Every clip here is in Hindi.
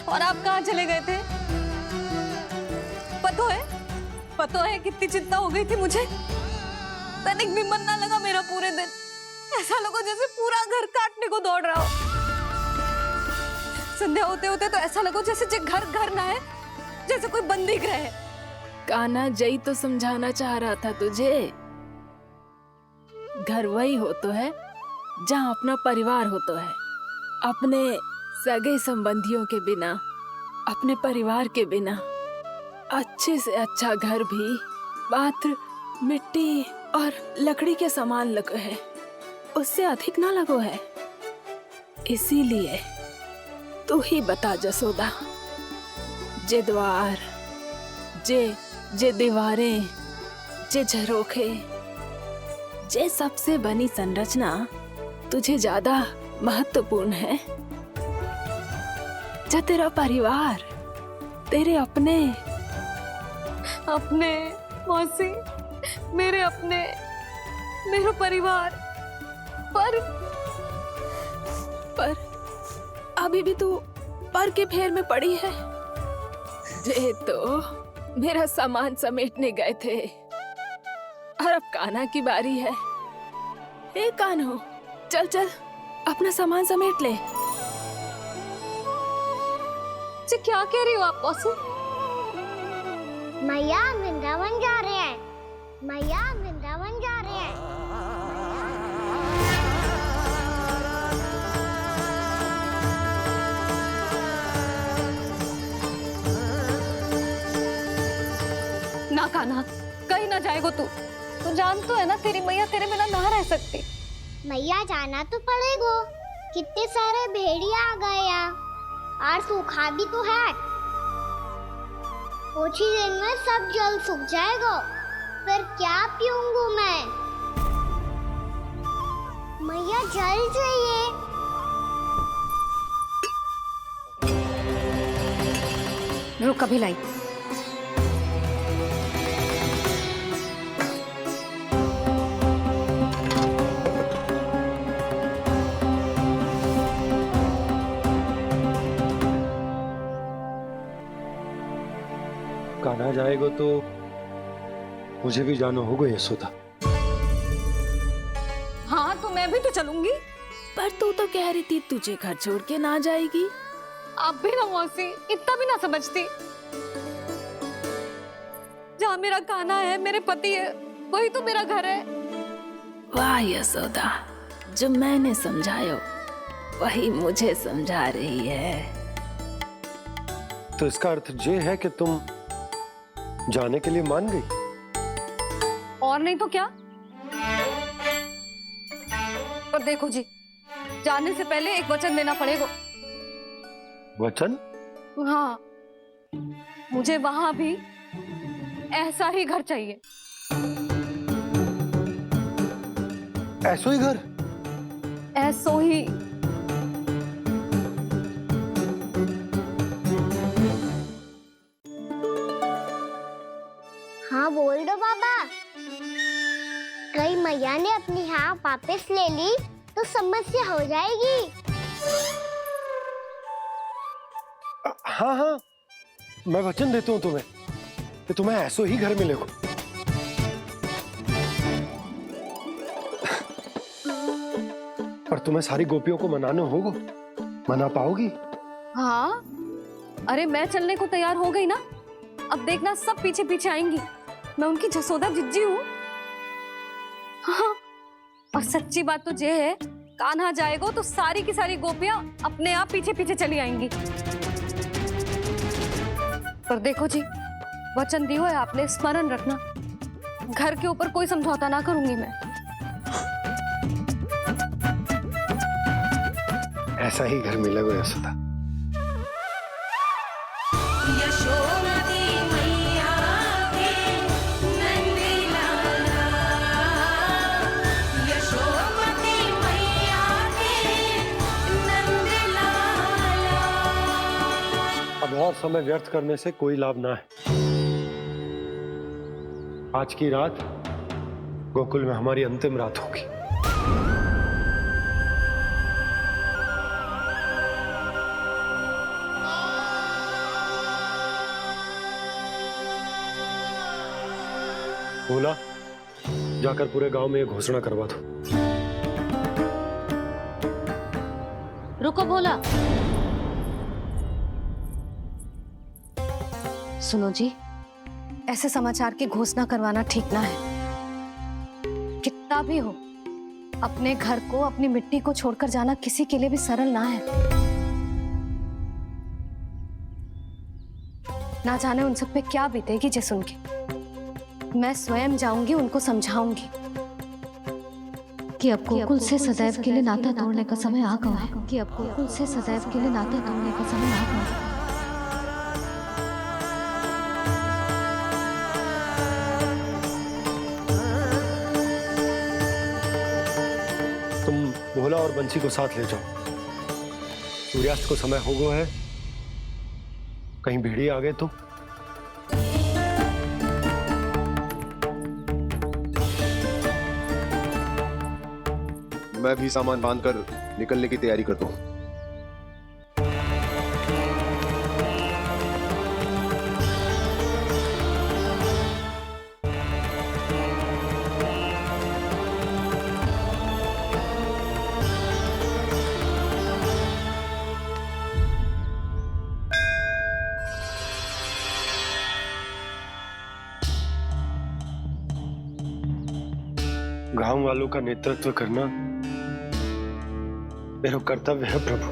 और आप कहाँ चले गए थे? पता है कितनी चिंता हो गई थी मुझे। तनिक भी मन ना लगा मेरा पूरे दिन। ऐसा लगा जैसे पूरा घर काटने को दौड़ रहा हो। संध्या होते होते तो ऐसा लगा जैसे घर घर ना है, जैसे कोई बंदी गृह है। कान्हा जई तो समझाना चाह रहा था तुझे। घर वही हो तो है जहाँ अपना परिवार हो तो है। अपने सगे संबंधियों के बिना, अपने परिवार के बिना अच्छे से अच्छा घर भी मात्र मिट्टी और लकड़ी के समान लगो है, उससे अधिक ना लगो है। इसीलिए तू ही बता जसोदा, जे द्वार, जे दीवारें, जे झरोखे, जे सबसे बनी संरचना तुझे ज्यादा महत्वपूर्ण है? जो तेरा परिवार, तेरे अपने मौसी, मेरा परिवार। पर अभी भी तू पर के फेर में पड़ी है। जे तो मेरा सामान समेटने गए थे और अब कान्हा की बारी है। हे कान्हो, चल चल अपना सामान समेट ले। क्या कह रही हो आप मौसी? मैया वृंदावन जा रहे हैं। मैया वृंदावन जा रहे हैं। ना कान्हा, कहीं ना जाएगो तू। तू जान तो है ना तेरी मैया तेरे बिना ना रह सकती। मैया जाना तो पड़ेगा। कितने सारे भेड़िया आ गए यहाँ और सूखा भी तो है। कुछ ही दिन में सब जल सूख जाएगा, फिर क्या पीऊंगा मैं? मैया जल चाहिए। रुक, अभी लाई। कान्हा जाएगा तो मुझे भी जाना होगा यशोदा। हाँ तो मैं भी तो चलूंगी। पर तू तो कह रही थी तुझे घर छोड़ के ना जाएगी। आप भी ना मौसी, इतना भी ना समझती। जहाँ मेरा कान्हा है, मेरे पति है, वही तो मेरा घर है। वाह यशोदा, जो मैंने समझायो वही मुझे समझा रही है। तो इसका अर्थ ये है कि तुम जाने के लिए मान गई? और नहीं तो क्या। पर देखो जी, जाने से पहले एक वचन देना पड़ेगा। वचन? हाँ, मुझे वहां भी ऐसा ही घर चाहिए। ऐसो ही घर? ऐसो ही। हाँ बोल दो बाबा। कहीं मैया ने अपनी हाँ वापस ले ली तो समस्या हो जाएगी। हाँ हाँ, मैं वचन देता हूँ तुम्हें कि तुम्हें ऐसो ही घर मिलेगा। पर तुम्हें सारी गोपियों को मनाना होगा। मना पाओगी? हाँ, अरे मैं चलने को तैयार हो गई ना। अब देखना सब पीछे पीछे आएंगी। मैं उनकी जसोदा जिज्जी हूँ। हाँ, और सच्ची बात तो ये है, कान्हा जाएगा तो सारी की सारी गोपियां अपने आप पीछे पीछे चली आएंगी। पर देखो जी, वचन दियो है आपने, स्मरण रखना। घर के ऊपर कोई समझौता ना करूंगी मैं। ऐसा ही घर मिलेगा यशोदा। अब और समय व्यर्थ करने से कोई लाभ ना है। आज की रात गोकुल में हमारी अंतिम रात होगी। बोला जाकर पूरे गांव में ये घोषणा करवा दो। रुको भोला। सुनो जी, ऐसे समाचार की घोषणा करवाना ठीक ना है। कितना भी हो, अपने घर को, अपनी मिट्टी को छोड़कर जाना किसी के लिए भी सरल ना है। ना जाने उन सब पे क्या बीतेगी जे सुन के। मैं स्वयं जाऊंगी, उनको समझाऊंगी कि अब गोकुल से सदैव के लिए नाता तोड़ने का समय आ गया है। कि अब गोकुल से सदैव के लिए नाता तोड़ने का समय आ गया है। तुम भोला और बंसी को साथ ले जाओ। सूर्यास्त को समय हो गया है, कहीं भेड़िए आ गए तो। मैं भी सामान बांधकर निकलने की तैयारी करता हूँ। गांव वालों का नेतृत्व करना मेरा कर्तव्य है प्रभु,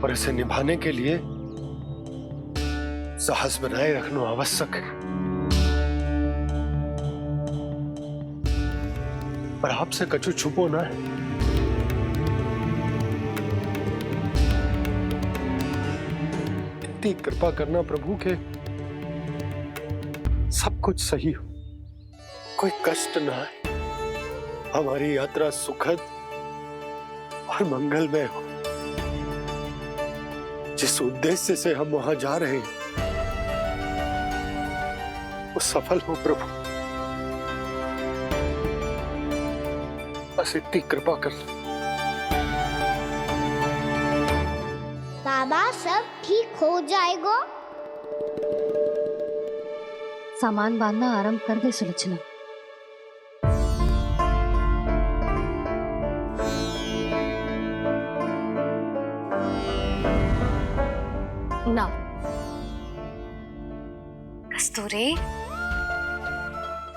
और इसे निभाने के लिए साहस बनाए रखना आवश्यक है। पर आपसे कछु छुपो ना है। इतनी कृपा करना प्रभु के सब कुछ सही हो, कोई कष्ट ना आए, हमारी यात्रा सुखद और मंगलमय हो। जिस उद्देश्य से हम वहां जा रहे हैं वो सफल हो प्रभु, बस इतनी कृपा कर। बाबा सब ठीक हो जाएगा। सामान बांधना आरंभ कर दे सुलोचना। ना कस्तूरी,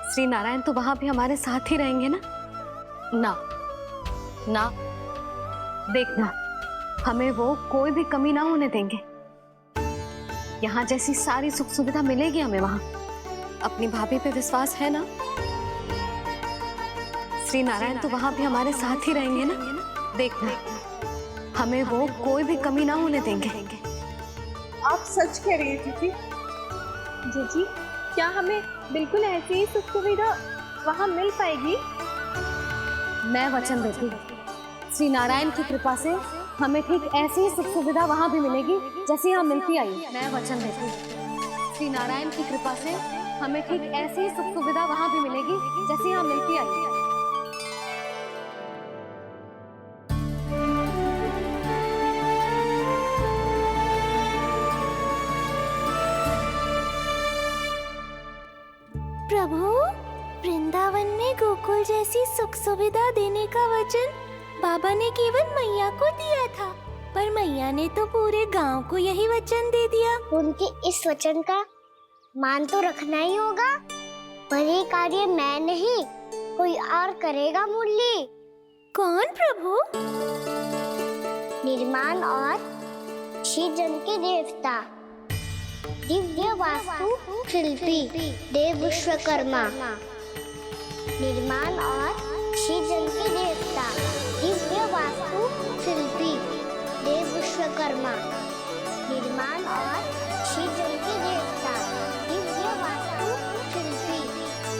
श्री नारायण तो वहां भी हमारे साथ ही रहेंगे ना? ना ना, देखना हमें वो कोई भी कमी ना होने देंगे। यहाँ जैसी सारी सुख सुविधा मिलेगी हमें वहां। अपनी भाभी पे विश्वास है ना? श्री नारायण तो वहां भी हमारे साथ ही रहेंगे ना? देखना हमें वो कोई भी कमी ना होने देंगे। आप सच कह रही है दीदी। जीजी, क्या हमें बिल्कुल ऐसी ही सुख सुविधा वहाँ मिल पाएगी? मैं वचन देती हूँ, श्री नारायण की कृपा से हमें ठीक ऐसी ही सुख सुविधा वहाँ भी मिलेगी जैसी यहाँ मिलती आई। मैं वचन देती हूँ, श्री नारायण की कृपा से हमें ठीक ऐसी ही सुख सुविधा वहाँ भी मिलेगी जैसी यहाँ मिलती आई। प्रभु, वृंदावन में गोकुल जैसी सुख सुविधा देने का वचन बाबा ने केवल मैया को दिया था, पर मैया ने तो पूरे गांव को यही वचन दे दिया। उनके इस वचन का मान तो रखना ही होगा, पर ये कार्य मैं नहीं कोई और करेगा। मुरली कौन प्रभु? निर्माण और सृजन के देवता, दिव्य वास्तु शिल्पी देव विश्वकर्मा। निर्माण और सृजन के देवता, दिव्य वास्तु शिल्पी देव विश्वकर्मा। निर्माण और सृजन के देवता, दिव्य वास्तु शिल्पी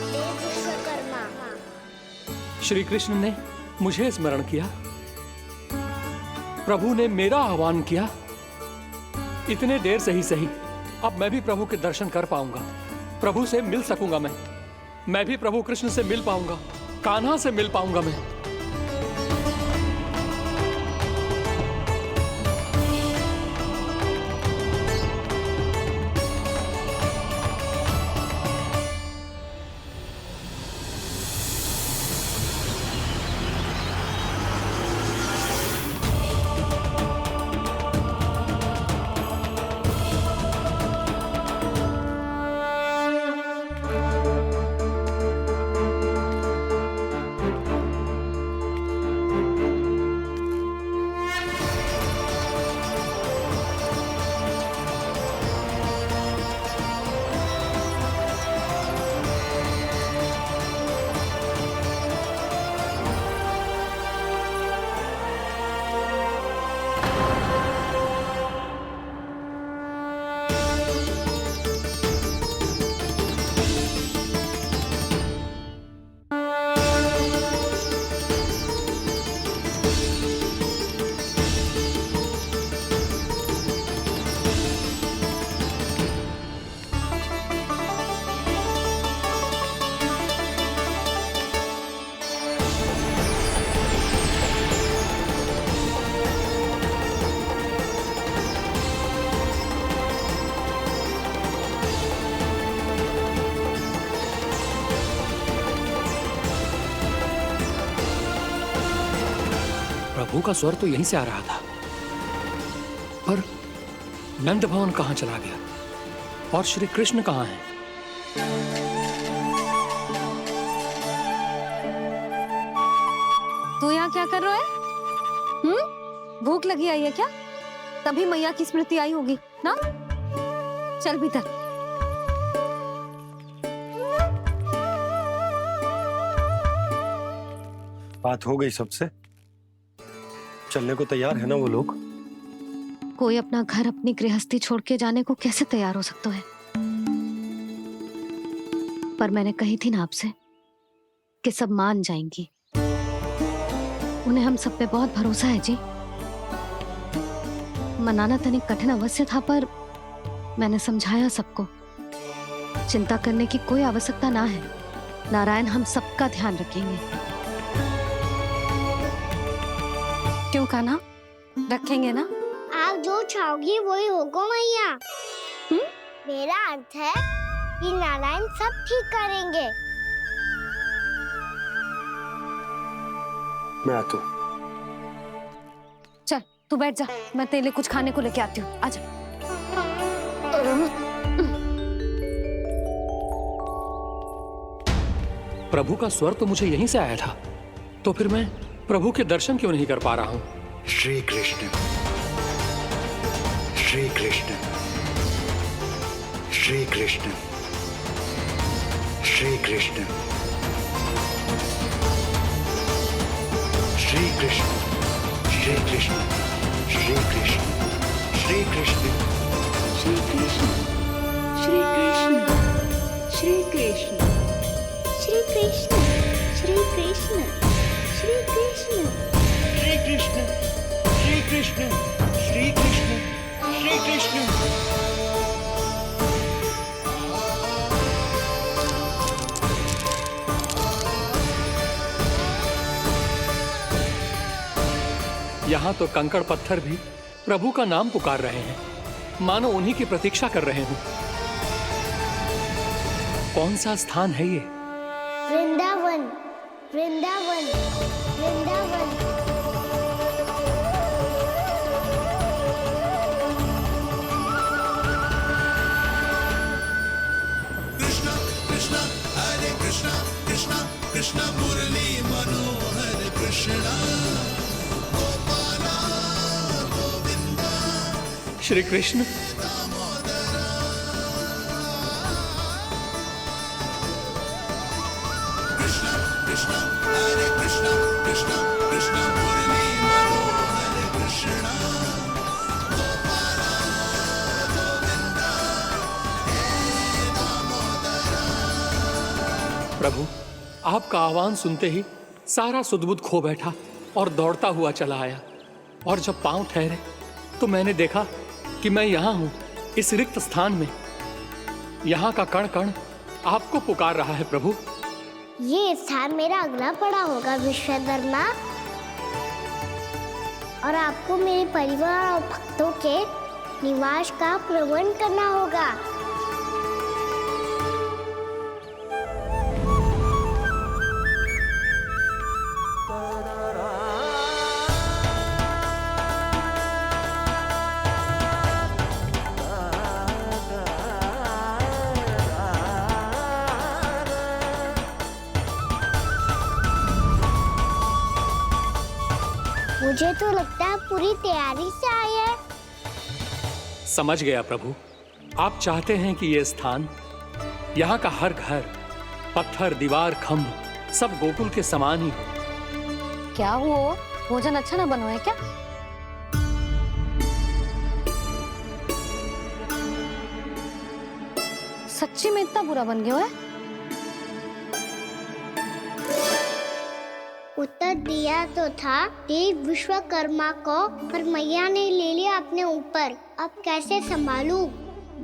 देव विश्वकर्मा। श्री कृष्ण ने मुझे स्मरण किया, प्रभु ने मेरा आह्वान किया। इतने देर से ही सही, अब मैं भी प्रभु के दर्शन कर पाऊंगा, प्रभु से मिल सकूंगा। मैं भी प्रभु कृष्ण से मिल पाऊंगा, कान्हा से मिल पाऊंगा मैं। प्रभु का स्वर तो यहीं से आ रहा था, पर नंद भवन कहां चला गया और श्री कृष्ण कहां हैं? तू यहाँ क्या कर रहा है? भूख लगी आई है क्या? तभी मैया की स्मृति आई होगी ना? चल भीतर। बात हो गई सबसे? चलने को तैयार है ना वो लोग? कोई अपना घर अपनी गृहस्थी छोड़ के जाने को कैसे तैयार हो सकता है? पर मैंने कही थी ना आपसे कि सब मान जाएंगी। उन्हें हम सब पे बहुत भरोसा है जी। मनाना तनिक कठिन अवश्य था, पर मैंने समझाया सबको। चिंता करने की कोई आवश्यकता ना है। नारायण हम सबका ध्यान रखेंगे। क्यों कान्हा, रखेंगे ना? आप जो चाहोगी वही होगा मैया। मेरा अर्थ है कि नारायण सब ठीक करेंगे। मैं आता हूँ। चल तू बैठ जा, मैं तेरे लिए कुछ खाने को लेके आती हूँ। आजा। प्रभु का स्वर तो मुझे यहीं से आया था, तो फिर मैं प्रभु के दर्शन क्यों नहीं कर पा रहा हूँ? श्री कृष्ण, श्री कृष्ण, श्री कृष्ण, श्री कृष्ण, श्री कृष्ण, श्री कृष्ण, श्री कृष्ण, श्री कृष्ण, श्री कृष्ण, श्री कृष्ण, श्री कृष्ण, श्री कृष्ण, श्री कृष्ण, श्री कृष्ण, श्री कृष्ण, श्री कृष्ण, श्री कृष्ण, श्री कृष्ण। यहाँ तो कंकड़ पत्थर भी प्रभु का नाम पुकार रहे हैं, मानो उन्हीं की प्रतीक्षा कर रहे हूँ। कौन सा स्थान है ये? वृंदावन, वृंदावन, वृंदावन। कृष्णा कृष्णा हरे कृष्णा कृष्णा कृष्णा मुरली मनोहर कृष्णा गोपाला गोविंदा। श्री कृष्ण, कृष्णा कृष्णा हरे कृष्णा कृष्णा कृष्णा मुरली मनोहर कृष्णा गोपाला गोविंदा हे दामोदरा। प्रभु आपका आह्वान सुनते ही सारा सुध-बुध खो बैठा और दौड़ता हुआ चला आया, और जब पांव ठहरे तो मैंने देखा कि मैं यहाँ हूँ, इस रिक्त स्थान में। यहाँ का कण कण आपको पुकार रहा है प्रभु। ये स्थान मेरा अगला पड़ा होगा विश्वकर्मा, और आपको मेरे परिवार और भक्तों के निवास का प्रबंध करना होगा। मुझे तो लगता है पूरी तैयारी से आए हैं। समझ गया प्रभु, आप चाहते हैं कि ये स्थान, यहाँ का हर घर, पत्थर, दीवार, खम्भ सब गोकुल के समान ही हो। क्या हुआ? भोजन अच्छा ना बना है क्या? सच्ची में इतना बुरा बन गया है? उत्तर दिया तो था देव विश्वकर्मा को, पर मैया ने ले लिया अपने ऊपर। अब कैसे संभालूं?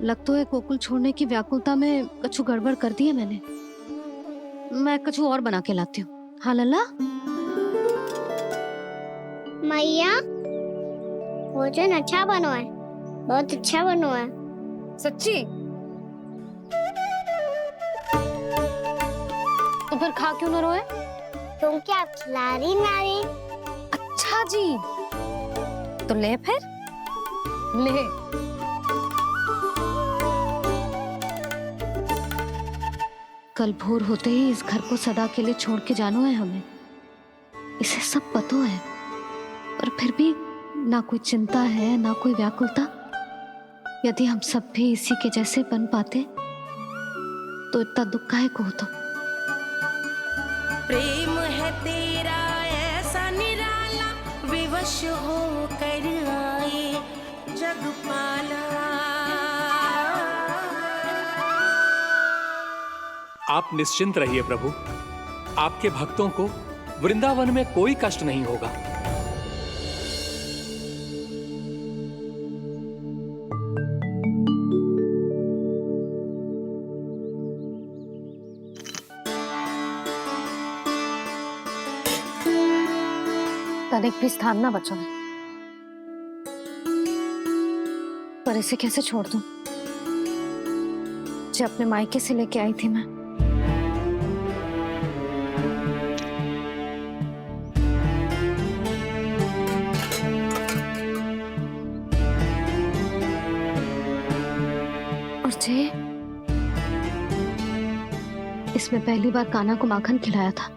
लग तो है गोकुल छोड़ने की व्याकुलता में कछु गड़बड़ कर दी है मैंने। मैं कछु और बना के लाती हूँ। हाँ लल्ला? मैया, भोजन अच्छा बनो है, बहुत अच्छा बनो है। सच्ची? तो फिर खा क्यों न रोए? क्योंकि आप खिला रही नारी। अच्छा, अच्छा जी, तो ले फिर ले। कल भोर होते ही इस घर को सदा के लिए छोड़ के जाना है हमें, इसे सब पता है, पर फिर भी ना कोई चिंता है ना कोई व्याकुलता। यदि हम सब भी इसी के जैसे बन पाते तो इतना दुख काहे को होता। प्रेम है तेरा ऐसा निराला, विवश हो कर आए जगपाला। आप निश्चिंत रहिए प्रभु, आपके भक्तों को वृंदावन में कोई कष्ट नहीं होगा। तनिक भी स्थान ना बचो है, पर इसे कैसे छोड़ दूं जो अपने मायके से लेके आई थी मैं। और जे इसमें पहली बार कान्हा को माखन खिलाया था।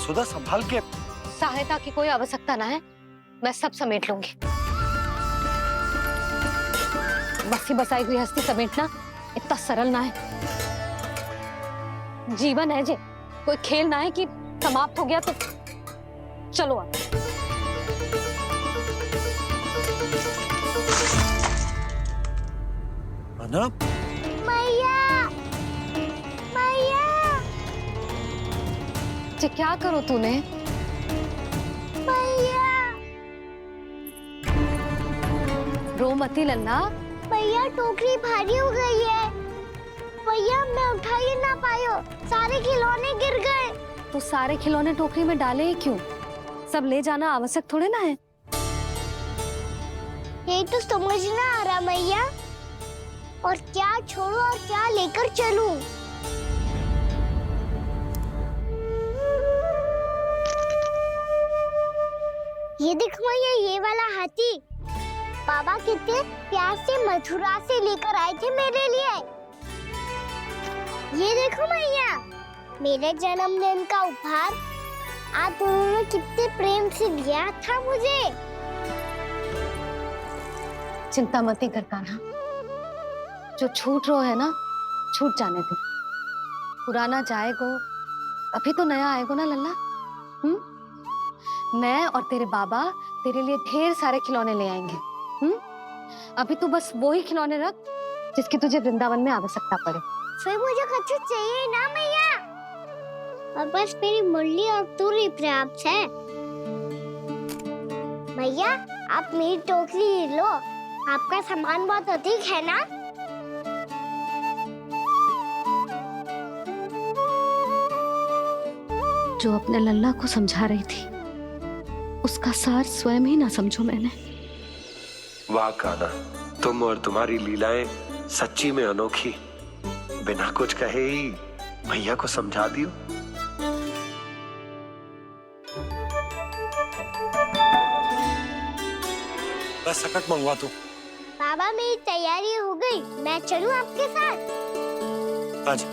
सुधा संभाल के। सहायता की कोई आवश्यकता ना है, मैं सब समेट लूंगी। बसी बसाई हुई हस्ती समेटना इतना सरल ना है। जीवन है जे, कोई खेल ना है कि समाप्त हो गया तो चलो आप। अना? मैया, मैया, जे क्या करो तूने? मैया, रो मती लल्ला। भैया टोकरी भारी हो गई है। भैया मैं उठा ही ना पायो, सारे खिलौने गिर गए। तो सारे खिलौने टोकरी में डाले ही क्यों? सब ले जाना आवश्यक थोड़े ना है। यही तो समझ ना आ रहा मैया, और क्या छोड़ू और क्या लेकर चलूं? ये देख मैया, ये वाला हाथी बाबा कितने प्यार से मथुरा से लेकर आए थे मेरे लिए। ये देखो मैया, मेरे जन्मदिन का उपहार आप दोनों ने कितने प्रेम से दिया था मुझे। चिंता मती कर कान्हा, जो छूट रो है ना छूट जाने दे। पुराना जाएगो, अभी तो नया आएगो ना लल्ला। मैं और तेरे बाबा तेरे लिए ढेर सारे खिलौने ले आएंगे। अभी तू बस वो ही खिलौने रख जिसकी तुझे वृंदावन में आवश्यकता पड़े। फिर मुझे कुछ चाहिए ना मैया, और बस मेरी मुरली और तुरी पर्याप्त है। भैया आप मेरी टोकरी लो, आपका सामान बहुत अधिक है ना। जो अपने लल्ला को समझा रही थी उसका सार स्वयं ही ना समझो मैंने। वाह कान्हा, तुम और तुम्हारी लीलाएं सच्ची में अनोखी। बिना कुछ कहे ही भैया को समझा दियो। बस सकट मंगवा तू। बाबा मेरी तैयारी हो गई, मैं चलूं आपके साथ? आज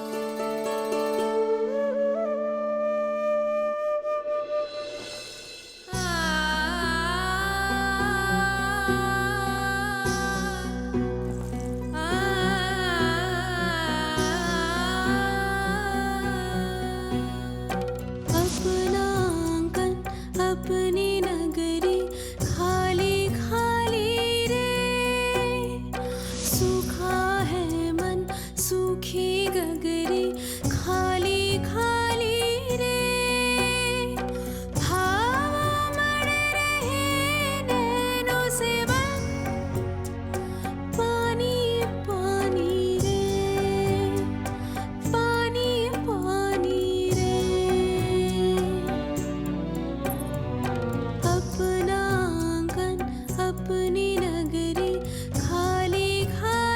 अपनी नगरी खाली खाली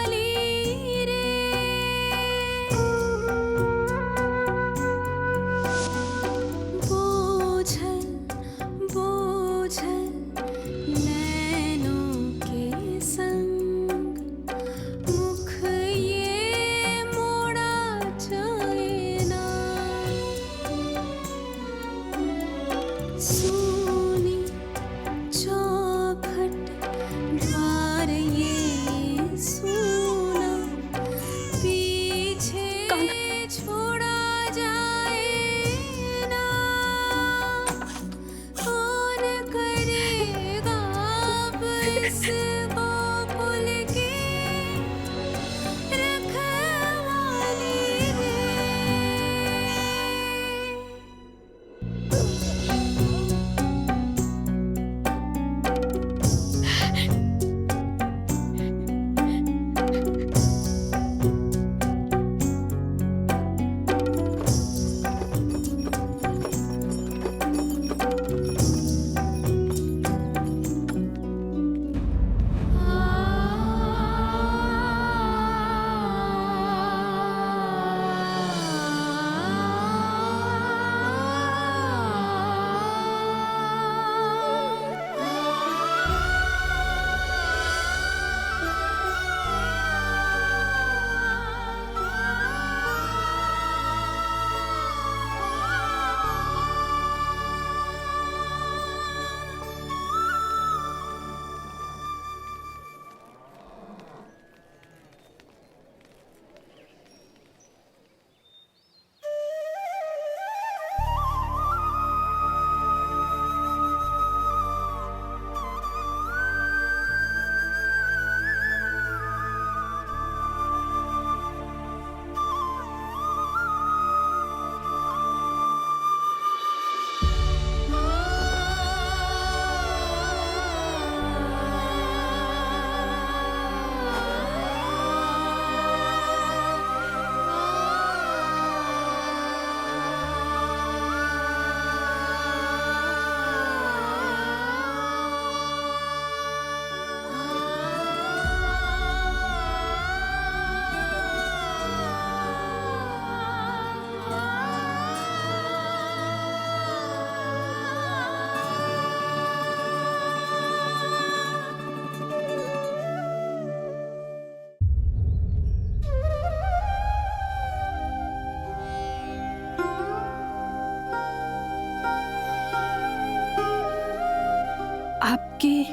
आपकी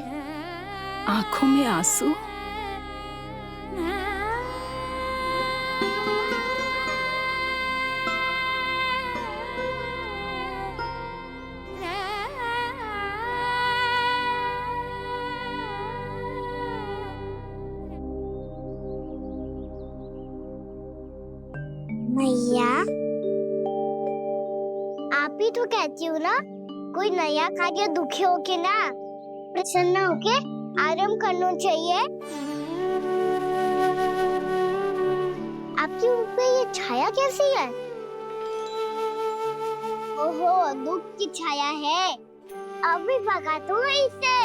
आंखों में आंसू? मैया, आप ही तो कहती हो ना, कोई नया कार्य दुखी होके ना प्रसन्न होके आराम करना चाहिए। आपकी मुख पे ये छाया कैसी है? ओहो, दुख की छाया है। अभी भगा दो इसे।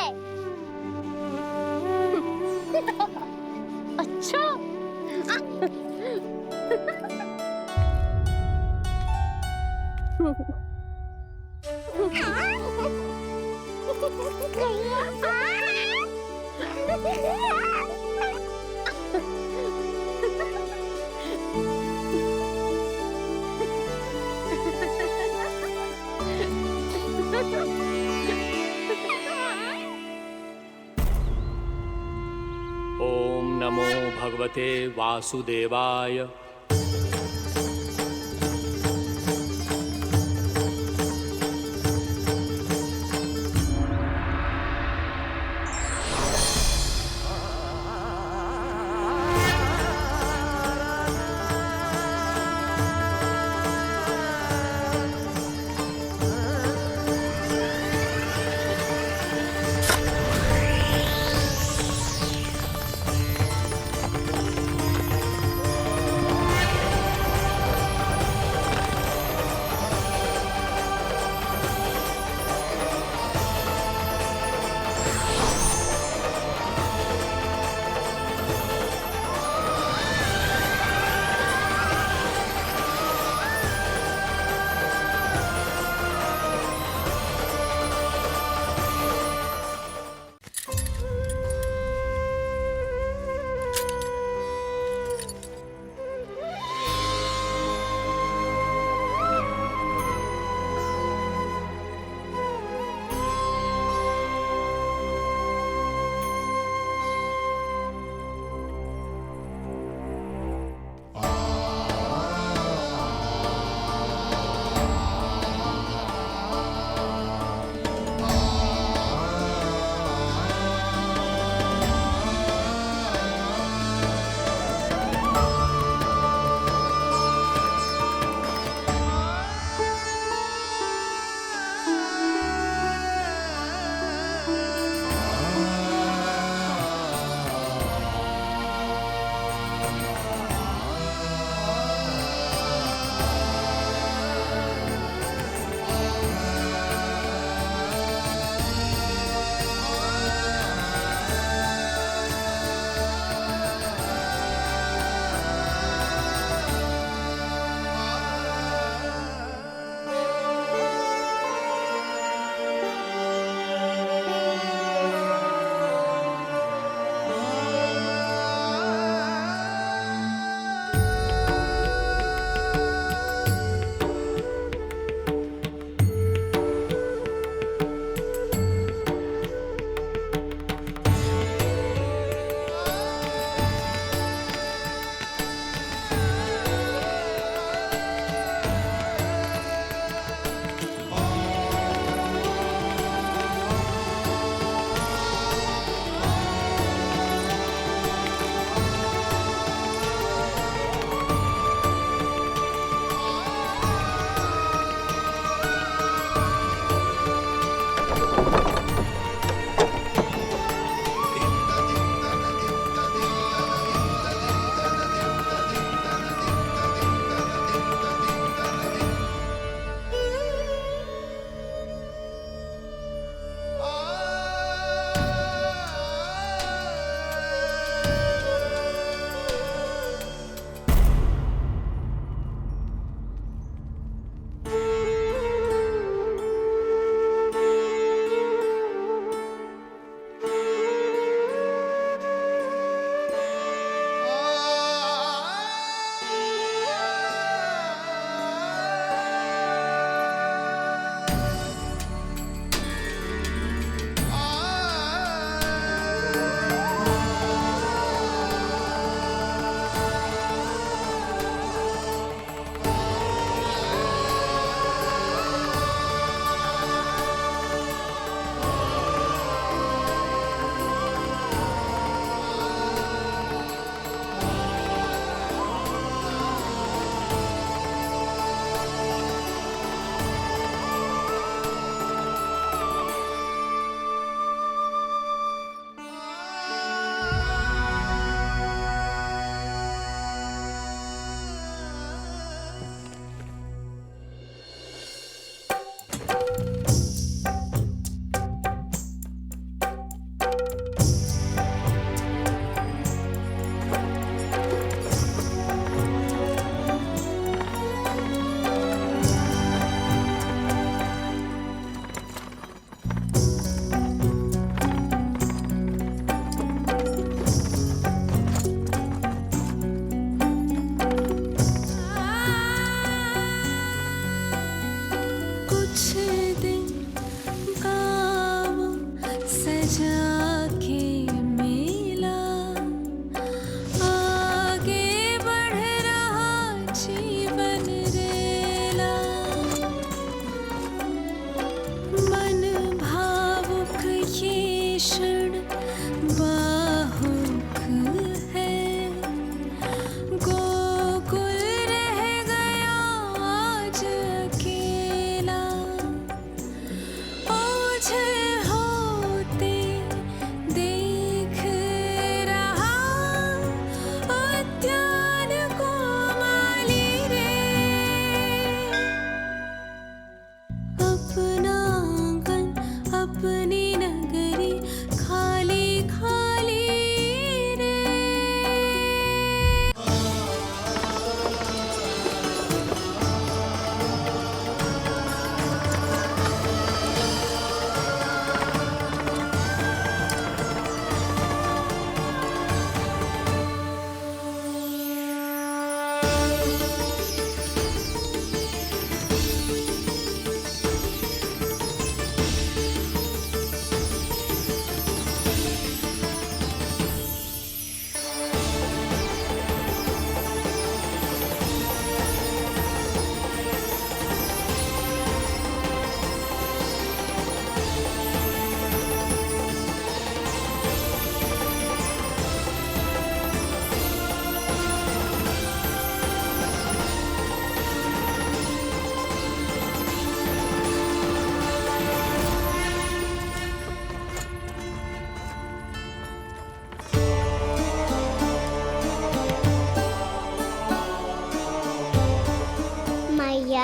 अच्छा। ओम नमो भगवते वासुदेवाय।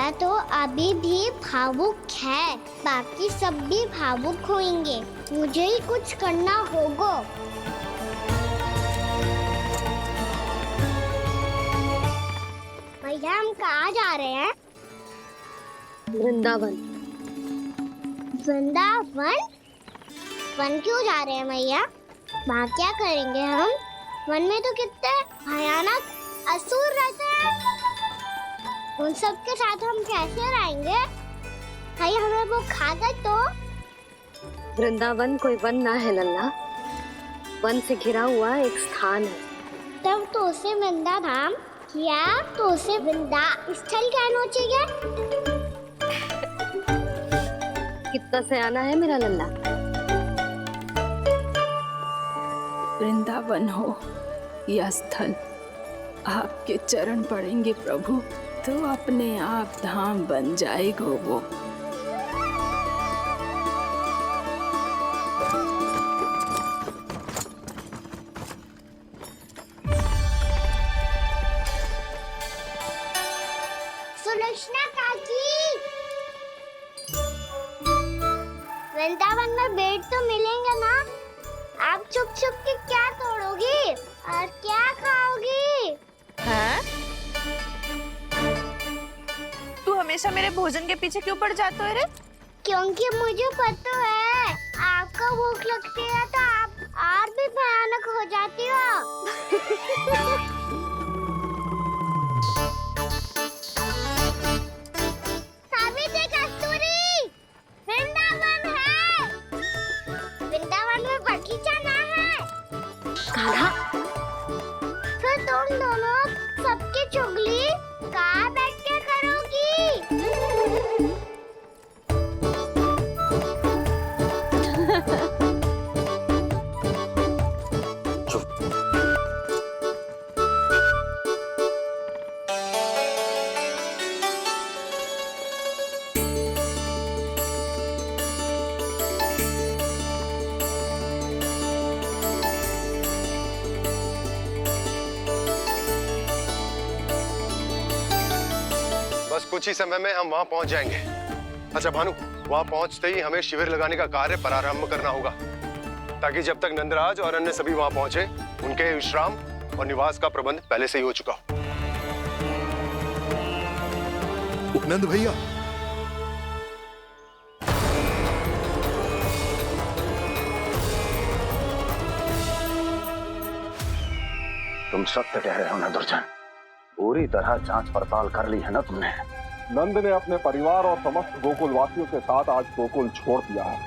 मैया तो अभी भी भावुक है, बाकी सब भी भावुक होंगे। मुझे ही कुछ करना होगा। भैया हम कहाँ जा रहे हैं? वृंदावन। वृंदावन? वन क्यों जा रहे हैं भैया? वहाँ क्या करेंगे हम? वन में तो कितने भयानक असुर रहते हैं। उन सब के साथ हम कैसे रहेंगे? कहीं हमें वो खा गए तो? वृंदावन कोई वन ना है लल्ला, वन से घिरा हुआ एक स्थान है। तब तो उसे वृंदा धाम या तो उसे वृंदा स्थल कहना चाहिए। कितना सयाना है मेरा लल्ला। वृंदावन हो या स्थल, आपके चरण पड़ेंगे प्रभु तो अपने आप धाम बन जाएगा वो। सुलोचना काकी, वृंदावन में बेट तो मिलेंगे ना? आप छुप छुप के क्या तोड़ोगी और क्या खाओगी? हाँ? तू हमेशा मेरे भोजन के पीछे क्यों पड़ जाता है रे? क्योंकि मुझे पता है आपको भूख लगती है तो आप और भी भयानक हो जाती हो। सावित्री, कस्तूरी, वृंदावन है। वृंदावन में बगीचा ना है। कान्हा, फिर तुम दोनों सबकी चुगली कहाँ बैठ के करोगी? बस कुछ ही समय में हम वहां पहुंच जाएंगे। अच्छा भानु, वहां पहुंचते ही हमें शिविर लगाने का कार्य प्रारंभ करना होगा, ताकि जब तक नंदराज और अन्य सभी वहां पहुंचे उनके विश्राम और निवास का प्रबंध पहले से ही हो चुका हो। उपनंद भैया, तुम सत्य कह रहे हो ना दुर्जन, पूरी तरह जांच पड़ताल कर ली है ना तुमने? नंद ने अपने परिवार और समस्त गोकुल वासियों के साथ आज गोकुल छोड़ दिया है।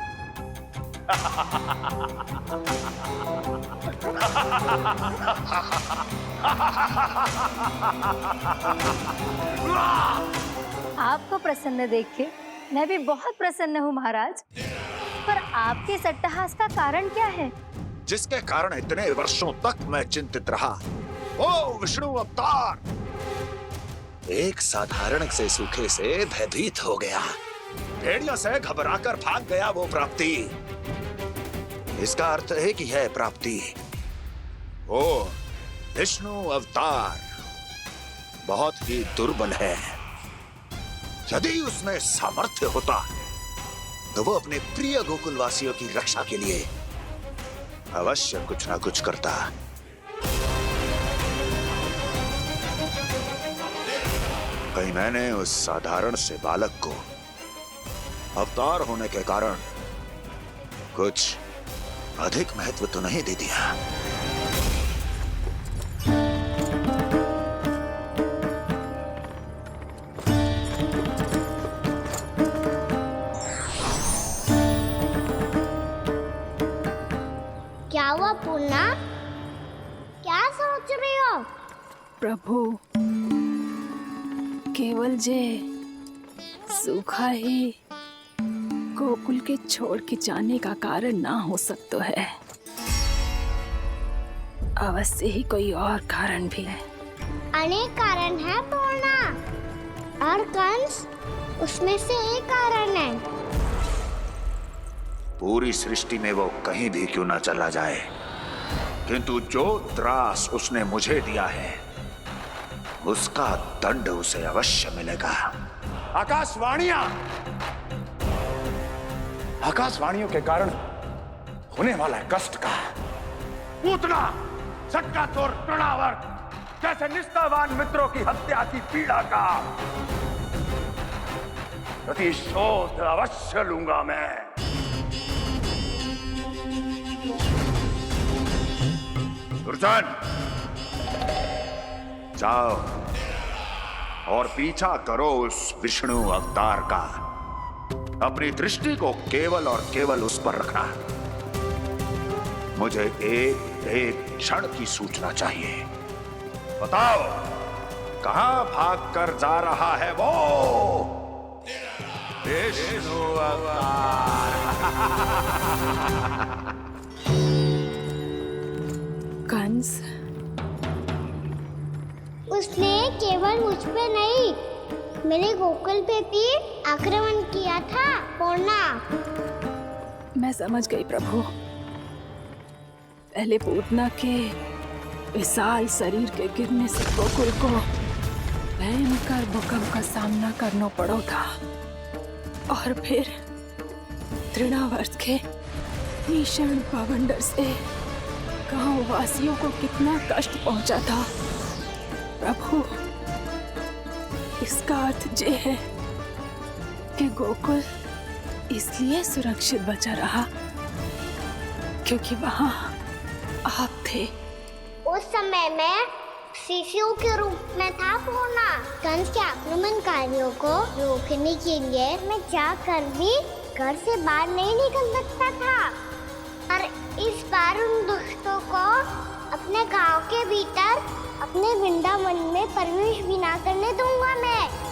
आपको प्रसन्न देख के मैं भी बहुत प्रसन्न हूँ महाराज, पर आपके इस अट्टहास का कारण क्या है? जिसके कारण इतने वर्षों तक मैं चिंतित रहा, ओ विष्णु अवतार, एक साधारण से सूखे से भयभीत हो गया, भेड़ियों से घबराकर भाग गया वो प्राप्ति। इसका अर्थ है कि यह प्राप्ति ओ विष्णु अवतार बहुत ही दुर्बल है। यदि उसमें सामर्थ्य होता तो वो अपने प्रिय गोकुलवासियों की रक्षा के लिए अवश्य कुछ ना कुछ करता। कहीं मैंने उस साधारण से बालक को अवतार होने के कारण कुछ अधिक महत्व तो नहीं दे दिया। क्या हुआ पूर्णा? क्या सोच रही हो? प्रभु, केवल जे सूखा ही गोकुल के छोड़ के जाने का कारण ना हो सकता है, अवश्य ही कोई और कारण भी है। अनेक कारण है पूर्णा, और कंस उसमें से एक कारण है। पूरी सृष्टि में वो कहीं भी क्यों ना चला जाए, किंतु जो त्रास उसने मुझे दिया है उसका दंड उसे अवश्य मिलेगा, आकाशवाणियां, आकाशवाणियों के कारण होने वाला कष्ट का पूतना, शक्कासुर, तृणावर्त जैसे निष्ठावान मित्रों की हत्या की पीड़ा का प्रतिशोध अवश्य लूंगा मैं। दुर्जन, जाओ और पीछा करो उस विष्णु अवतार का। अपनी दृष्टि को केवल और केवल उस पर रखना। मुझे एक क्षण की सूचना चाहिए। बताओ, कहां भाग कर जा रहा है वो विष्णु अवतार? कंस, उसने केवल मुझ पे नहीं, मेरे गोकुल पे भी आक्रमण किया था पूर्णा। मैं समझ गई प्रभु। पहले पूतना के विशाल शरीर के गिरने से गोकुल को भयंकर भूकंप का सामना करना पड़ा था, और फिर तृणावर्त के भीषण पावंडर से गांव वासियों को कितना कष्ट पहुंचा था। प्रभु, इसका अर्थ ये है कि गोकुल इसलिए सुरक्षित बचा रहा क्योंकि वहां आप थे। उस समय मैं शिशु के रूप में था पूर्णा। कंस के आक्रमणकारियों को रोकने के लिए मैं जाकर भी घर से बाहर नहीं निकल सकता था, और इस बार उन दुष्टों को अपने गांव के भीतर, अपने वृंदावन में प्रवेश भी ना करने दूंगा मैं।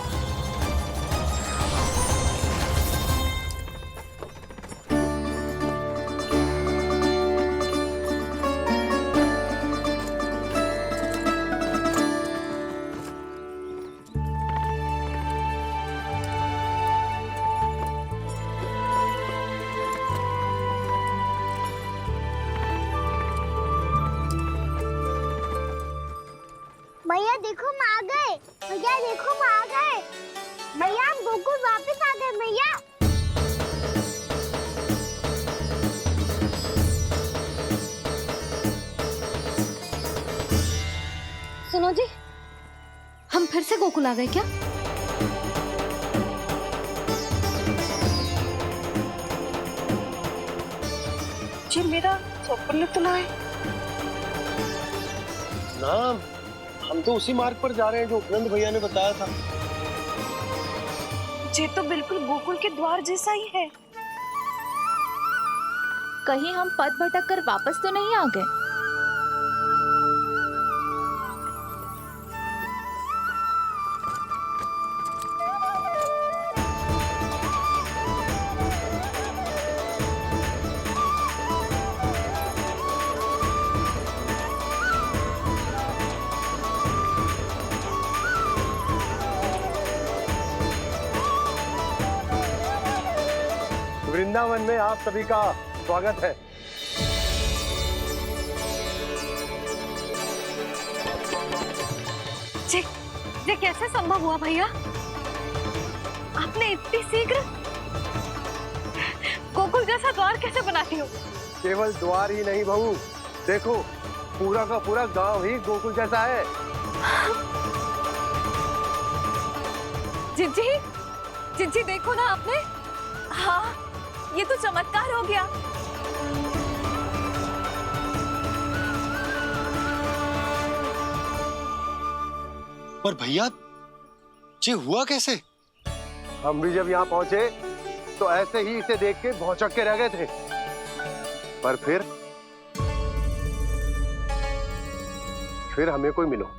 भैया देखो हम आ गए, भैया देखो हम आ गए, भैया हम गोकुल वापस आ गए भैया। सुनो जी, हम फिर से गोकुल आ गए क्या? जी मेरा स्वप्न तो ना है। ना, हम तो उसी मार्ग पर जा रहे हैं जो उपनंद भैया ने बताया था। ये तो बिल्कुल गोकुल के द्वार जैसा ही है। कहीं हम पथ भटक कर वापस तो नहीं आ गए? वृंदावन में आप सभी का स्वागत है। ये कैसे संभव हुआ भैया? आपने इतनी शीघ्र गोकुल जैसा द्वार कैसे बना दिया? केवल द्वार ही नहीं बहू, देखो पूरा का पूरा गांव ही गोकुल जैसा है। जिज्जी, जिज्जी देखो ना आपने। हाँ, ये तो चमत्कार हो गया। पर भैया, ये हुआ कैसे? हम भी जब यहाँ पहुंचे तो ऐसे ही इसे देख के भौचक्के रह गए थे, पर फिर हमें कोई मिलो।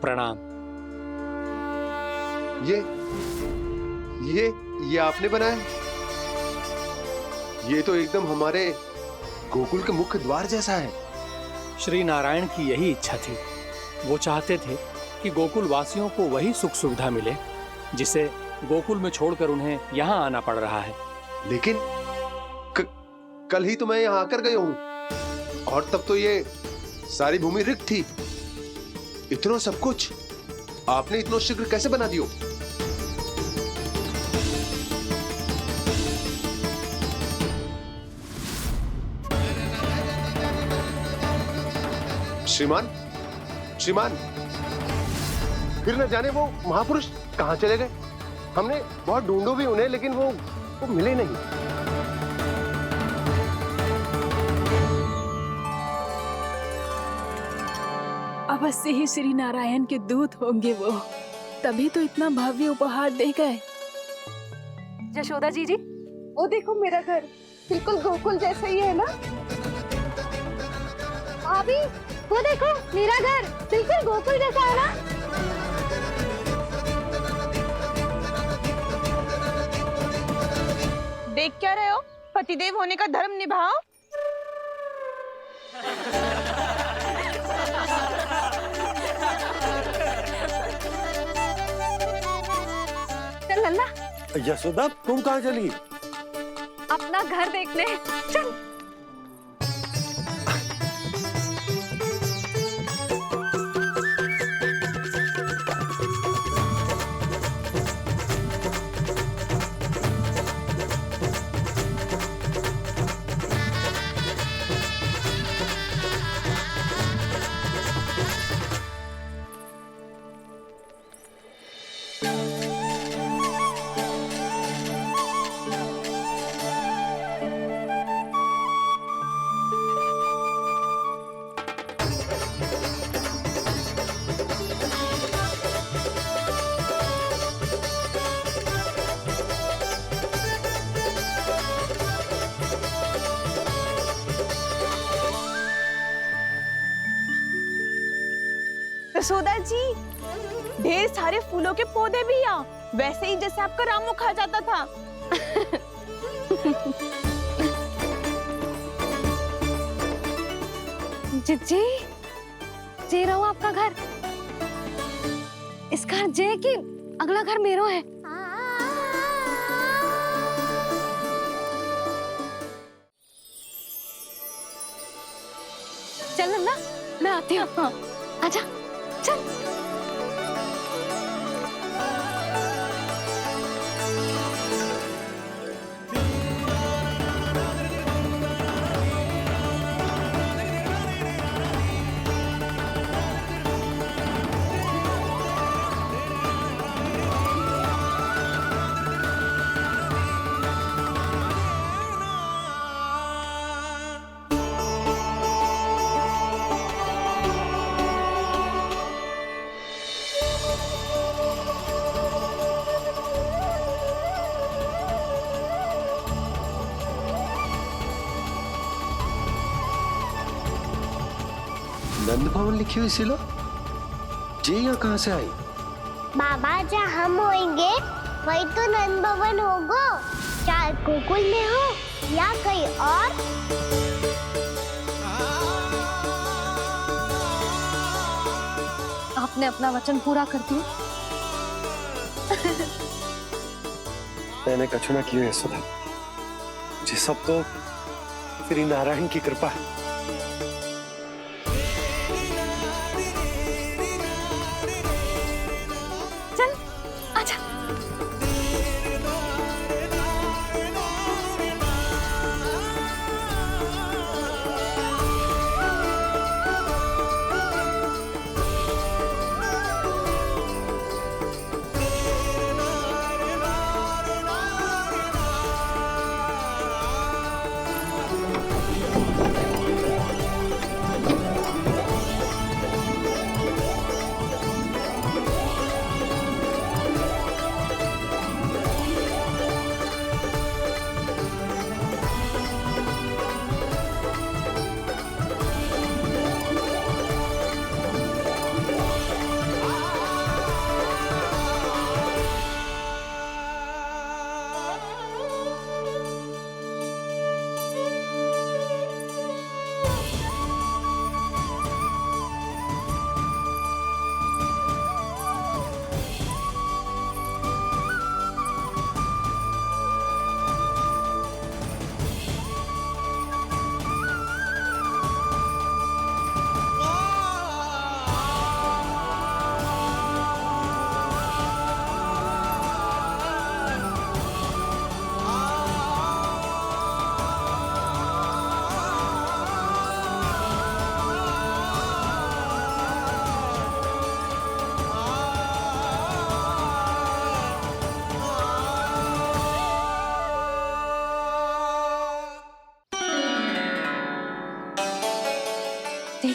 प्रणाम। ये आपने बनाया? ये तो एकदम हमारे गोकुल के मुख्य द्वार जैसा है। श्री नारायण की यही इच्छा थी। वो चाहते थे कि गोकुल वासियों को वही सुख सुविधा मिले जिसे गोकुल में छोड़कर उन्हें यहाँ आना पड़ रहा है। लेकिन कल ही तो मैं यहाँ आकर गया हूँ और तब तो ये सारी भूमि रिक्त थी। इतना सब कुछ आपने इतना शीघ्र कैसे बना दियो? श्रीमान, श्रीमान, फिर न जाने वो महापुरुष कहाँ चले गए। हमने बहुत ढूंढो भी उन्हें, लेकिन वो मिले नहीं। अवश्य ही श्री नारायण के दूत होंगे वो, तभी तो इतना भव्य उपहार दे गए। यशोदा जी, वो देखो मेरा घर बिल्कुल गोकुल जैसा ही है ना। भाभी, वो देखो मेरा घर बिल्कुल गोकुल जैसा है ना। देख क्या रहे हो? पतिदेव होने का धर्म निभाओ। चल लल्ला, यशोदा तुम कहाँ चली? अपना घर देखने चल। यशोदा जी, ढेर सारे फूलों के पौधे भी यहाँ, वैसे ही जैसे आपका रामू खा जाता था। जिज्जी, जे रहो आपका घर। इस घर जे की अगला घर मेरो है। चल नन्ना, मैं आती हूँ। हाँ, आजा, चल। नंद भवन लिखी हुई सिला, जी यहाँ कहाँ से आई? बाबा, जहाँ हम होंगे वही तो नंद भवन होगा। चाहे गोकुल में हो या कहीं और। आपने अपना वचन पूरा कर दिया। मैंने कछु ना किया यशोदा, ये सब तो श्री नारायण की कृपा है। चल, आजा।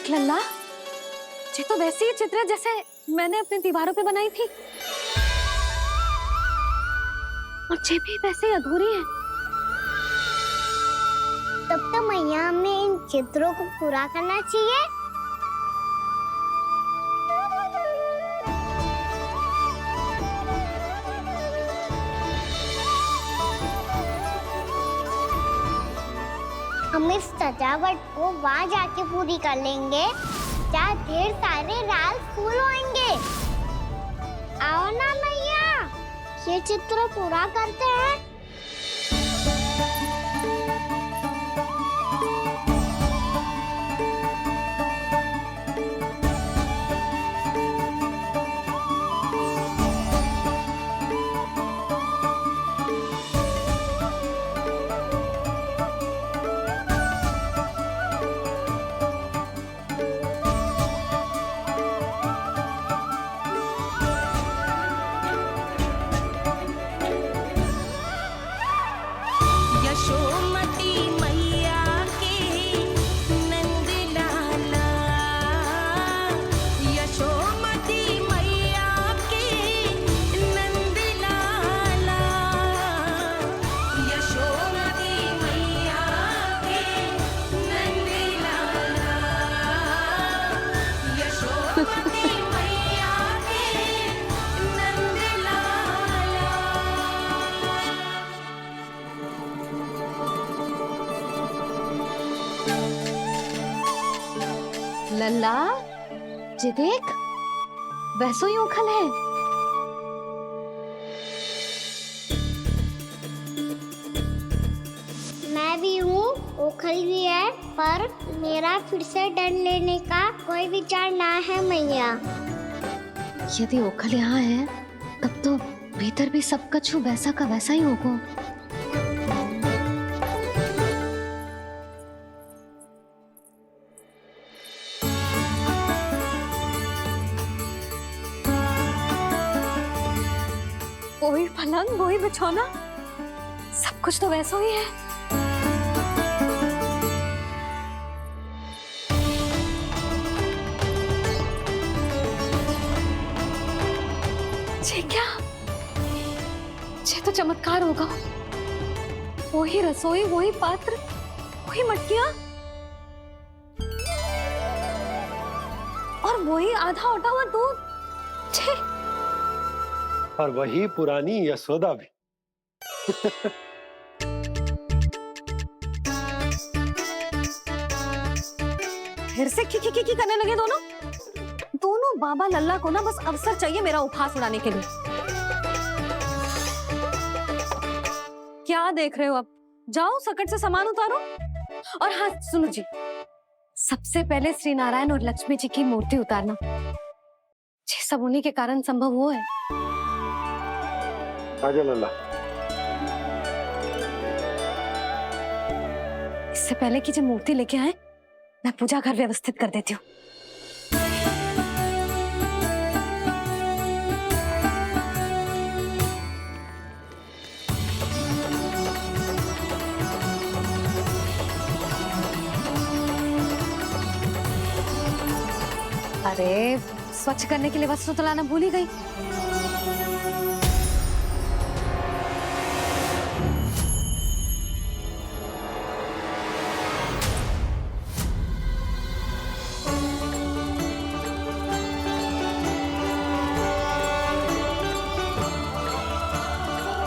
देख लल्ला, ये तो वैसी ही चित्र है जैसे मैंने अपनी दीवारों पे बनाई थी, और ये भी वैसे ही अधूरी है। तब तो मैया हमें इन चित्रों को पूरा करना चाहिए। हम इस सजावट को वहाँ जाके पूरी कर लेंगे जहाँ ढेर सारे लाल फूल होंगे। आओ ना मैया, ये चित्र पूरा करते हैं। यशोमती मैया के नंद लाला, यशोमती मैया के नंद लाला, यशोमती मैया के नंद लाला, यशोमती मैया के नंद लाला। लल्ला, ये देख, वैसो ही उखल है। मैं भी हूँ, ओखल भी है, पर मेरा फिर से डर लेने का कोई विचार ना है मैया। यदि ओखल यहाँ है, तब तो भीतर भी सब कछु वैसा का वैसा ही होगा। वही पलंग, वही बिछौना, सब कुछ तो वैसा ही है। ये क्या? ये तो चमत्कार होगा। वही रसोई, वही पात्र, वही मटकियां, और वही आधा उटा हुआ दूध। छे! और वही पुरानी यशोदा भी। फिर से की करने लगे दोनों। दोनों बाबा लल्ला को ना बस अवसर चाहिए मेरा उपहास उड़ाने के लिए। क्या देख रहे हो? अब जाओ, सकट से सामान उतारो। और हाँ सुनो जी, सबसे पहले श्री नारायण और लक्ष्मी जी की मूर्ति उतारना। ये सब उन्हीं के कारण संभव हुआ है। आजा लल्ला। इससे पहले कि जो मूर्ति लेके आए, मैं पूजा घर व्यवस्थित कर देती हूँ। अरे, स्वच्छ करने के लिए वस्त्र तो लाना भूल ही गई।